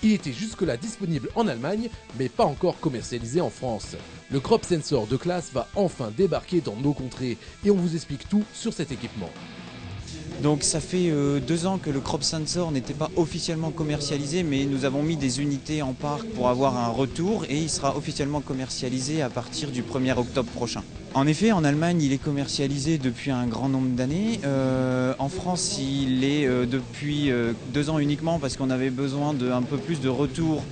Il était jusque-là disponible en Allemagne, mais pas encore commercialisé en France. Le Crop Sensor de classe va enfin débarquer dans nos contrées et on vous explique tout sur cet équipement. Donc ça fait 2 ans que le Crop Sensor n'était pas officiellement commercialisé, mais nous avons mis des unités en parc pour avoir un retour et il sera officiellement commercialisé à partir du 1er octobre prochain. En effet, en Allemagne, il est commercialisé depuis un grand nombre d'années. En France, il est depuis 2 ans uniquement parce qu'on avait besoin d'un peu plus de retour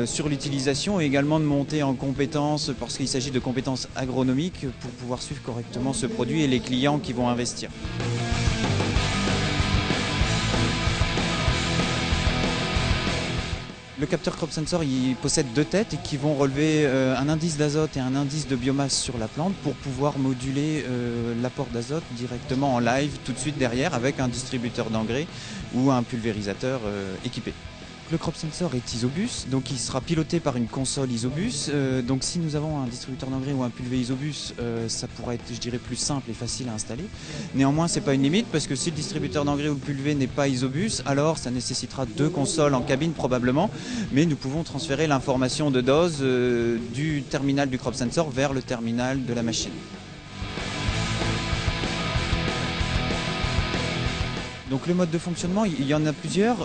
sur l'utilisation et également de monter en compétences parce qu'il s'agit de compétences agronomiques pour pouvoir suivre correctement ce produit et les clients qui vont investir. Le capteur Crop Sensor il possède 2 têtes qui vont relever un indice d'azote et un indice de biomasse sur la plante pour pouvoir moduler l'apport d'azote directement en live tout de suite derrière avec un distributeur d'engrais ou un pulvérisateur équipé. Le Crop Sensor est Isobus, donc il sera piloté par une console Isobus. Donc si nous avons un distributeur d'engrais ou un pulvé Isobus, ça pourrait être, je dirais, plus simple et facile à installer. Néanmoins, ce n'est pas une limite parce que si le distributeur d'engrais ou le pulvé n'est pas Isobus, alors ça nécessitera 2 consoles en cabine probablement. Mais nous pouvons transférer l'information de dose du terminal du Crop Sensor vers le terminal de la machine. Donc le mode de fonctionnement, il y en a plusieurs.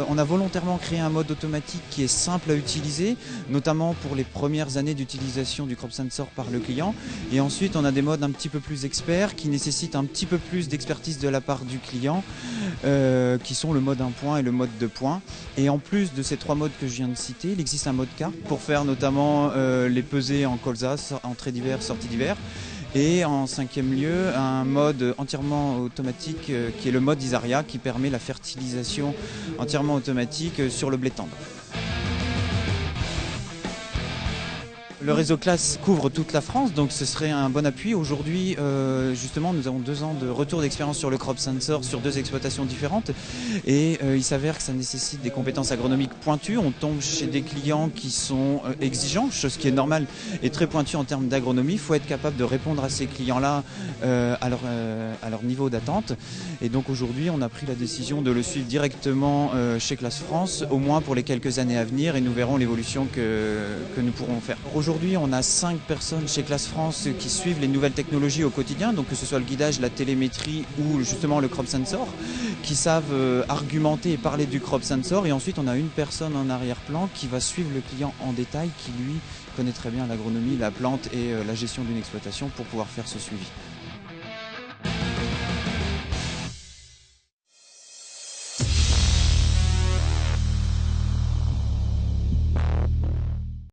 On a volontairement créé un mode automatique qui est simple à utiliser, notamment pour les premières années d'utilisation du Crop Sensor par le client. Et ensuite, on a des modes un petit peu plus experts qui nécessitent un petit peu plus d'expertise de la part du client, qui sont le mode 1 point et le mode 2 points. Et en plus de ces 3 modes que je viens de citer, il existe un mode K pour faire notamment les pesées en colza, entrée d'hiver, sortie d'hiver. Et en 5e lieu, un mode entièrement automatique qui est le mode Isaria qui permet la fertilisation entièrement automatique sur le blé tendre. Le réseau classe couvre toute la France, donc ce serait un bon appui. Aujourd'hui, justement, nous avons 2 ans de retour d'expérience sur le Crop Sensor sur 2 exploitations différentes. Et il s'avère que ça nécessite des compétences agronomiques pointues. On tombe chez des clients qui sont exigeants, chose qui est normale, et très pointue en termes d'agronomie. Il faut être capable de répondre à ces clients-là à leur niveau d'attente. Et donc aujourd'hui, on a pris la décision de le suivre directement chez Classe France, au moins pour les quelques années à venir, et nous verrons l'évolution que nous pourrons faire. Aujourd'hui, on a 5 personnes chez Classe France qui suivent les nouvelles technologies au quotidien, donc que ce soit le guidage, la télémétrie ou justement le Crop Sensor, qui savent argumenter et parler du Crop Sensor. Et ensuite, on a une personne en arrière-plan qui va suivre le client en détail, qui lui connaît très bien l'agronomie, la plante et la gestion d'une exploitation pour pouvoir faire ce suivi.